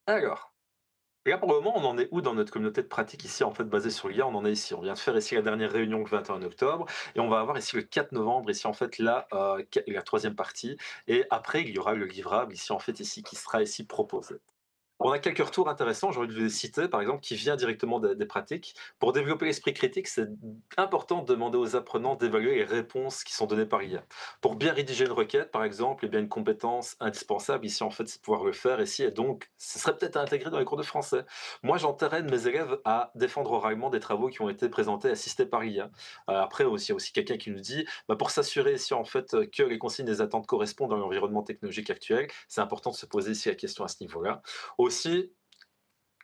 Alors, là, pour le moment, on en est où dans notre communauté de pratique ici, en fait, basée sur l'IA? On en est ici. On vient de faire ici la dernière réunion le 21 octobre et on va avoir ici le 4 novembre, ici, en fait, la troisième partie. Et après, il y aura le livrable ici, en fait, ici, qui sera ici proposé. On a quelques retours intéressants, j'ai envie de les citer, par exemple, qui vient directement des pratiques. Pour développer l'esprit critique, c'est important de demander aux apprenants d'évaluer les réponses qui sont données par l'IA. Pour bien rédiger une requête, par exemple, eh bien, une compétence indispensable ici, en fait, c'est de pouvoir le faire ici, et donc, ce serait peut-être à intégrer dans les cours de français. Moi, j'entraîne mes élèves à défendre oralement des travaux qui ont été présentés, assistés par l'IA. Après, aussi, il y a aussi quelqu'un qui nous dit, bah, pour s'assurer ici, en fait, que les consignes et les attentes correspondent à l'environnement technologique actuel, c'est important de se poser ici la question à ce niveau-là. Aussi,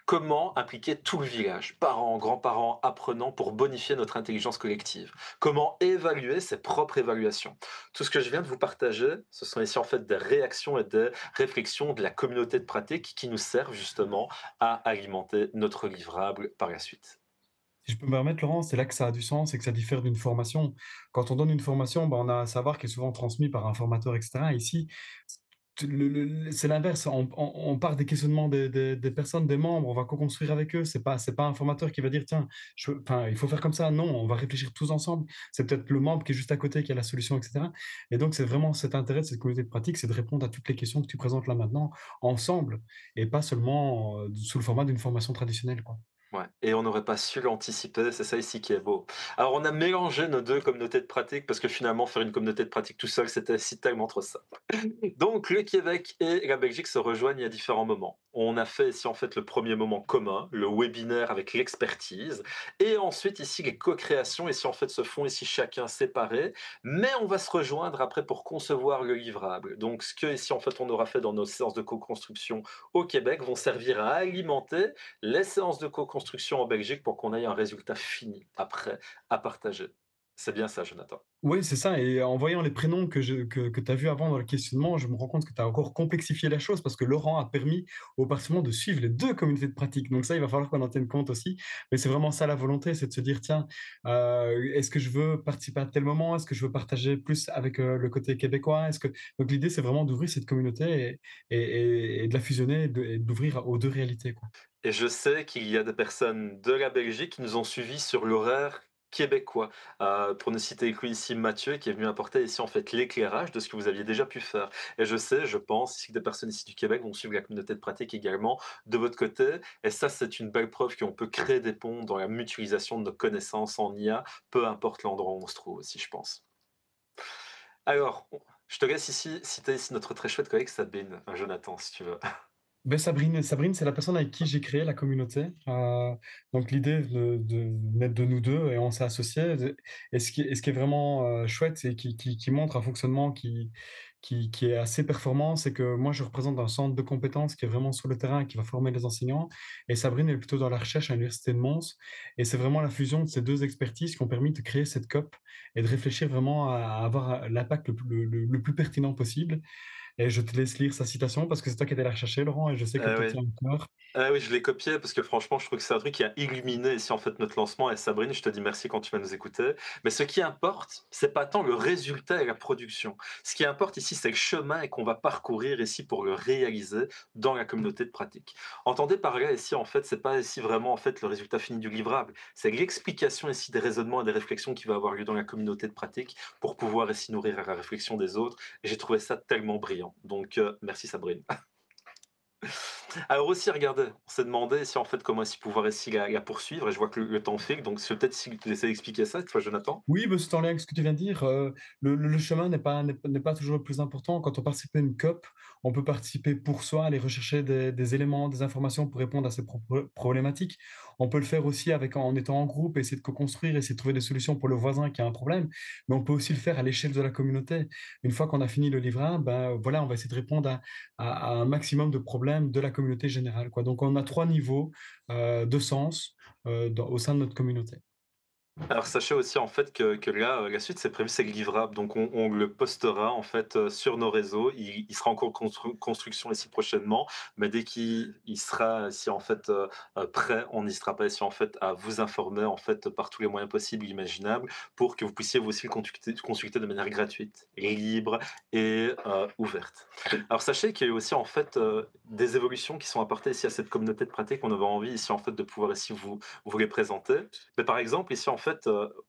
comment impliquer tout le village, parents, grands-parents, apprenants, pour bonifier notre intelligence collective? Comment évaluer ses propres évaluations? Tout ce que je viens de vous partager, ce sont ici en fait des réactions et des réflexions de la communauté de pratique qui nous servent justement à alimenter notre livrable par la suite. Si je peux me permettre, Laurent, c'est là que ça a du sens et que ça diffère d'une formation. Quand on donne une formation, ben, on a un savoir qui est souvent transmis par un formateur, et cetera. Ici, c'est l'inverse. On part des questionnements des personnes, des membres, on va co-construire avec eux. C'est pas un formateur qui va dire, tiens, enfin, il faut faire comme ça. Non, on va réfléchir tous ensemble. C'est peut-être le membre qui est juste à côté qui a la solution, et cetera. Et donc, c'est vraiment cet intérêt de cette communauté de pratique, c'est de répondre à toutes les questions que tu présentes là maintenant, ensemble, et pas seulement sous le format d'une formation traditionnelle, quoi. Ouais, et on n'aurait pas su l'anticiper, c'est ça ici qui est beau. Alors on a mélangé nos 2 communautés de pratique parce que finalement faire une communauté de pratique tout seul, c'était si tellement trop simple. Donc le Québec et la Belgique se rejoignent à différents moments. On a fait ici en fait le premier moment commun, le webinaire avec l'expertise, et ensuite ici les co-créations ici en fait se font ici chacun séparé, mais on va se rejoindre après pour concevoir le livrable. Donc ce que ici en fait on aura fait dans nos séances de co-construction au Québec vont servir à alimenter les séances de co-construction en Belgique pour qu'on ait un résultat fini après à partager. C'est bien ça, Jonathan. Oui, c'est ça et en voyant les prénoms que tu as vus avant dans le questionnement, je me rends compte que tu as encore complexifié la chose parce que Laurent a permis aux participants de suivre les 2 communautés de pratique. Donc ça, il va falloir qu'on en tienne compte aussi. Mais c'est vraiment ça la volonté, c'est de se dire: «Tiens, est-ce que je veux participer à tel moment? Est-ce que je veux partager plus avec, le côté québécois? Est-ce que» donc l'idée, c'est vraiment d'ouvrir cette communauté et de la fusionner et d'ouvrir aux 2 réalités, quoi. Et je sais qu'il y a des personnes de la Belgique qui nous ont suivis sur l'horaire québécois. Pour ne citer que lui ici, Mathieu, qui est venu apporter ici, en fait, l'éclairage de ce que vous aviez déjà pu faire. Et je sais, je pense ici que des personnes ici du Québec vont suivre la communauté de pratique également de votre côté. Et ça, c'est une belle preuve qu'on peut créer des ponts dans la mutualisation de nos connaissances en IA, peu importe l'endroit où on se trouve aussi, je pense. Alors, je te laisse ici citer ici notre très chouette collègue Sabine, Jonathan, si tu veux. Ben Sabrine, c'est la personne avec qui j'ai créé la communauté. Donc l'idée de naître de nous 2 et on s'est associés et ce qui est vraiment, chouette, c'est qui montre un fonctionnement qui est assez performant, c'est que moi je représente un centre de compétences qui est vraiment sur le terrain et qui va former les enseignants et Sabrine est plutôt dans la recherche à l'université de Mons et c'est vraiment la fusion de ces 2 expertises qui ont permis de créer cette COP et de réfléchir vraiment à avoir l'impact le plus pertinent possible et je te laisse lire sa citation parce que c'est toi qui étais la rechercher, Laurent, et je sais qu'elle te Oui. tient à cœur. Ah oui, je l'ai copié parce que franchement, je trouve que c'est un truc qui a illuminé ici, en fait, notre lancement et Sabrine, je te dis merci quand tu vas nous écouter. Mais ce qui importe, c'est pas tant le résultat et la production. Ce qui importe ici, c'est le chemin et qu'on va parcourir ici pour le réaliser dans la communauté de pratique. Entendez par là ici, en fait, c'est pas ici vraiment, en fait, le résultat fini du livrable. C'est l'explication ici des raisonnements et des réflexions qui va avoir lieu dans la communauté de pratique pour pouvoir ici nourrir la réflexion des autres. Et j'ai trouvé ça tellement brillant. Donc, merci Sabrine. Alors aussi, regardez, on s'est demandé si en fait comment est-ce pouvoir essayer la poursuivre et je vois que le temps file, donc c'est peut-être si tu essaies d'expliquer ça, toi Jonathan? Oui, bah, c'est en lien avec ce que tu viens de dire. Le chemin n'est pas toujours le plus important. Quand on participe à une COP, on peut participer pour soi, aller rechercher des éléments, des informations pour répondre à ces problématiques. On peut le faire aussi en étant en groupe, essayer de co-construire, essayer de trouver des solutions pour le voisin qui a un problème. Mais on peut aussi le faire à l'échelle de la communauté. Une fois qu'on a fini le livre 1, ben, voilà, on va essayer de répondre à un maximum de problèmes de la communauté générale, quoi. Donc on a 3 niveaux de sens au sein de notre communauté. Alors sachez aussi en fait que là, la suite c'est prévu, c'est le livrable, donc on le postera en fait, sur nos réseaux. Il sera en cours de construction ici prochainement, mais dès qu'il sera ici en fait, prêt, on n'hésitera pas ici en fait à vous informer en fait par tous les moyens possibles et imaginables pour que vous puissiez vous aussi le consulter de manière gratuite, libre et ouverte. Alors sachez qu'il y a eu aussi en fait, des évolutions qui sont apportées ici à cette communauté de pratique. On avait envie ici en fait de pouvoir ici vous les présenter. Mais par exemple, ici, en fait,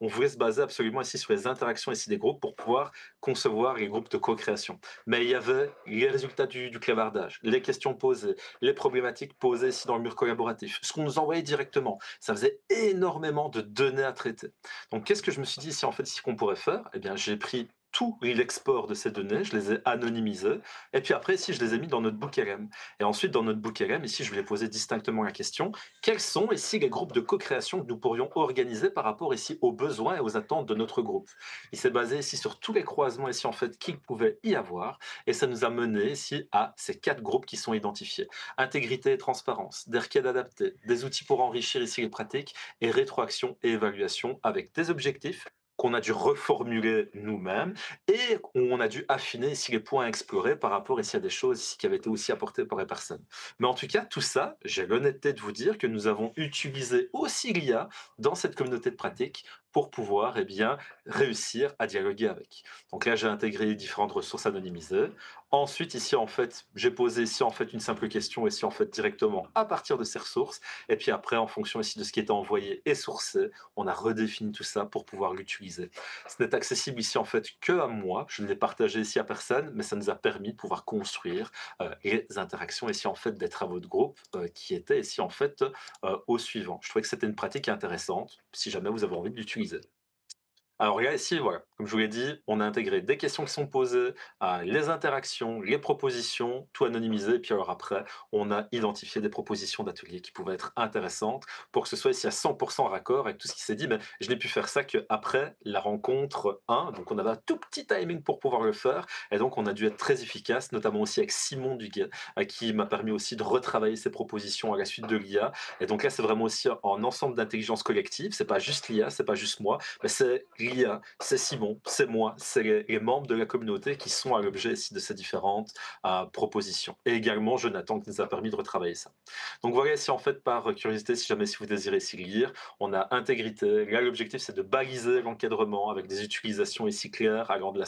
on voulait se baser absolument ici sur les interactions ici des groupes pour pouvoir concevoir les groupes de co-création. Mais il y avait les résultats du clavardage, les questions posées, les problématiques posées ici dans le mur collaboratif, ce qu'on nous envoyait directement. Ça faisait énormément de données à traiter. Donc, qu'est-ce que je me suis dit ici, en fait, ici qu'on pourrait faire? Eh bien, j'ai pris tout l'export de ces données, je les ai anonymisées, et puis après, ici, je les ai mis dans notre book RM. Et ensuite, dans notre book RM, ici, je voulais poser distinctement la question, quels sont ici les groupes de co-création que nous pourrions organiser par rapport ici aux besoins et aux attentes de notre groupe? Il s'est basé ici sur tous les croisements ici en fait qu'il pouvait y avoir et ça nous a mené ici à ces 4 groupes qui sont identifiés. Intégrité et transparence, des requêtes adaptées, des outils pour enrichir ici les pratiques et rétroaction et évaluation avec des objectifs qu'on a dû reformuler nous-mêmes et on a dû affiner ici les points à explorer par rapport ici à des choses ici qui avaient été aussi apportées par les personnes. Mais en tout cas, tout ça, j'ai l'honnêteté de vous dire que nous avons utilisé aussi l'IA dans cette communauté de pratique pour pouvoir eh bien, réussir à dialoguer avec. Donc là, j'ai intégré différentes ressources anonymisées. Ensuite, ici, en fait, j'ai posé ici, en fait, une simple question, ici, en fait, directement à partir de ces ressources. Et puis après, en fonction ici de ce qui était envoyé et sourcé, on a redéfini tout ça pour pouvoir l'utiliser. Ce n'est accessible ici, en fait, que à moi. Je ne l'ai partagé ici à personne, mais ça nous a permis de pouvoir construire les interactions ici, en fait, des travaux de groupe qui étaient ici, en fait, au suivant. Je trouvais que c'était une pratique intéressante, si jamais vous avez envie de l'utiliser. Alors là, ici, voilà, comme je vous l'ai dit, on a intégré des questions qui sont posées, les interactions, les propositions, tout anonymisé. Et puis alors après, on a identifié des propositions d'ateliers qui pouvaient être intéressantes pour que ce soit ici à 100% raccord avec tout ce qui s'est dit. Mais je n'ai pu faire ça qu'après la rencontre 1. Donc on avait un tout petit timing pour pouvoir le faire. Et donc on a dû être très efficace, notamment aussi avec Simon Duguay, qui m'a permis aussi de retravailler ces propositions à la suite de l'IA. Et donc là, c'est vraiment aussi un ensemble d'intelligence collective. C'est pas juste l'IA, c'est pas juste moi, mais c'est l'IA, c'est Simon, c'est moi, c'est les membres de la communauté qui sont à l'objet ici de ces différentes propositions. Et également Jonathan qui nous a permis de retravailler ça. Donc voilà, si en fait par curiosité, si jamais si vous désirez s'y lire, on a intégrité. Là, l'objectif c'est de baliser l'encadrement avec des utilisations ici claires allant de la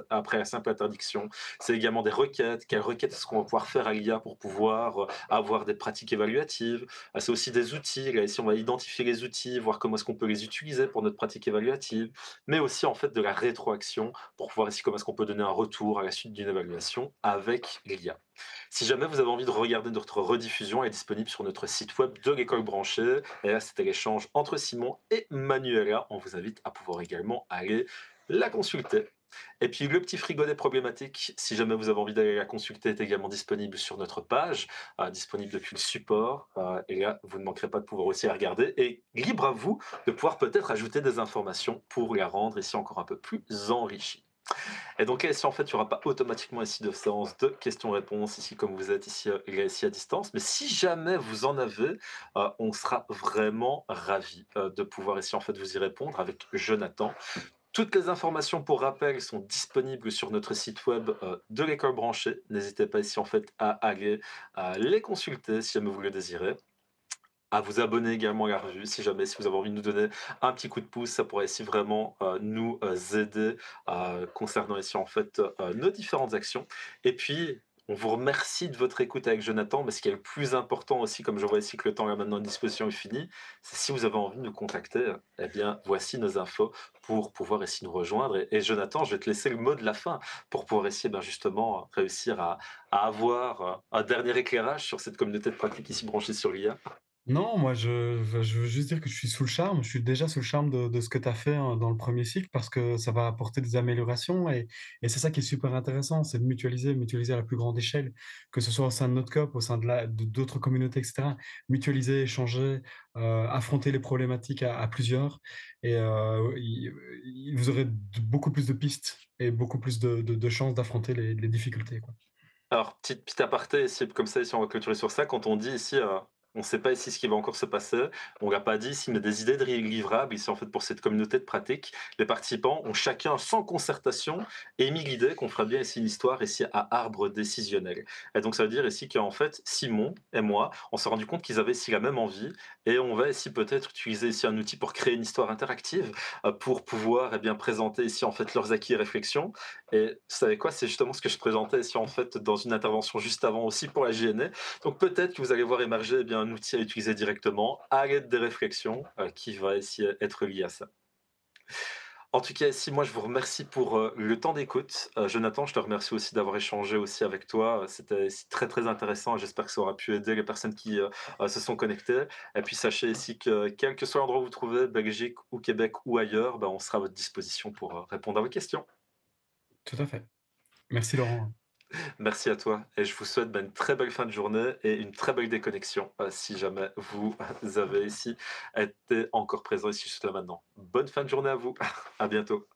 après la simple interdiction. C'est également des requêtes. Quelles requêtes est-ce qu'on va pouvoir faire à l'IA pour pouvoir avoir des pratiques évaluatives. C'est aussi des outils. Là, ici, on va identifier les outils, voir comment est-ce qu'on peut les utiliser pour notre pratique évaluative, mais aussi en fait de la rétroaction pour voir ici comment est-ce qu'on peut donner un retour à la suite d'une évaluation avec l'IA. Si jamais vous avez envie de regarder notre rediffusion, elle est disponible sur notre site web de l'école branchée. Et là, c'était l'échange entre Simon et Manuela. On vous invite à pouvoir également aller la consulter. Et puis le petit frigo des problématiques, si jamais vous avez envie d'aller la consulter, est également disponible sur notre page, disponible depuis le support. Et là, vous ne manquerez pas de pouvoir aussi la regarder. Et libre à vous de pouvoir peut-être ajouter des informations pour la rendre ici encore un peu plus enrichie. Et donc là, ici, en fait, il n'y aura pas automatiquement ici de séance de questions-réponses, ici, comme vous êtes ici, là, ici à distance. Mais si jamais vous en avez, on sera vraiment ravis de pouvoir ici, en fait, vous y répondre avec Jonathan. Toutes les informations, pour rappel, sont disponibles sur notre site web de l'école branchée. N'hésitez pas ici, en fait, à aller les consulter si jamais vous le désirez, à vous abonner également à la revue si jamais si vous avez envie de nous donner un petit coup de pouce, ça pourrait ici vraiment nous aider concernant ici en fait nos différentes actions. Et puis on vous remercie de votre écoute avec Jonathan, mais ce qui est le plus important aussi, comme je vois ici que le temps là maintenant à disposition est fini, c'est si vous avez envie de nous contacter, eh bien voici nos infos pour pouvoir ici nous rejoindre. Et Jonathan, je vais te laisser le mot de la fin pour pouvoir essayer ben, justement réussir à avoir un dernier éclairage sur cette communauté de pratique ici branchée sur l'IA. Non, moi, je veux juste dire que je suis sous le charme. Je suis déjà sous le charme de ce que tu as fait, hein, dans le premier cycle parce que ça va apporter des améliorations et c'est ça qui est super intéressant, c'est de mutualiser à la plus grande échelle, que ce soit au sein de notre COP, au sein de d'autres communautés et cetera. Mutualiser, échanger, affronter les problématiques à plusieurs et vous aurez beaucoup plus de pistes et beaucoup plus de chances d'affronter les difficultés, quoi. Alors, petit aparté, ici, comme ça, ici, on va clôturer sur ça. Quand on dit ici, on ne sait pas ici ce qui va encore se passer, on l'a pas dit ici, mais des idées de livrables, ici, en fait, pour cette communauté de pratique, les participants ont chacun, sans concertation, émis l'idée qu'on ferait bien ici une histoire ici à arbre décisionnel. Et donc, ça veut dire ici qu'en fait, Simon et moi, on s'est rendu compte qu'ils avaient ici la même envie et on va ici peut-être utiliser ici un outil pour créer une histoire interactive, pour pouvoir, eh bien, présenter ici, en fait, leurs acquis et réflexions. Et vous savez quoi? C'est justement ce que je présentais ici, en fait, dans une intervention juste avant aussi pour la JNE. Donc peut-être que vous allez voir émerger eh bien, un outil à utiliser directement à l'aide des réflexions qui va ici être lié à ça. En tout cas, ici, moi, je vous remercie pour le temps d'écoute. Jonathan, je te remercie aussi d'avoir échangé aussi avec toi. C'était très, très intéressant. J'espère que ça aura pu aider les personnes qui se sont connectées. Et puis, sachez ici que quel que soit l'endroit où vous vous trouvez, Belgique ou Québec ou ailleurs, ben, on sera à votre disposition pour répondre à vos questions. Tout à fait. Merci Laurent. Merci à toi et je vous souhaite une très belle fin de journée et une très belle déconnexion si jamais vous avez ici été encore présent ici juste là maintenant. Bonne fin de journée à vous. À bientôt.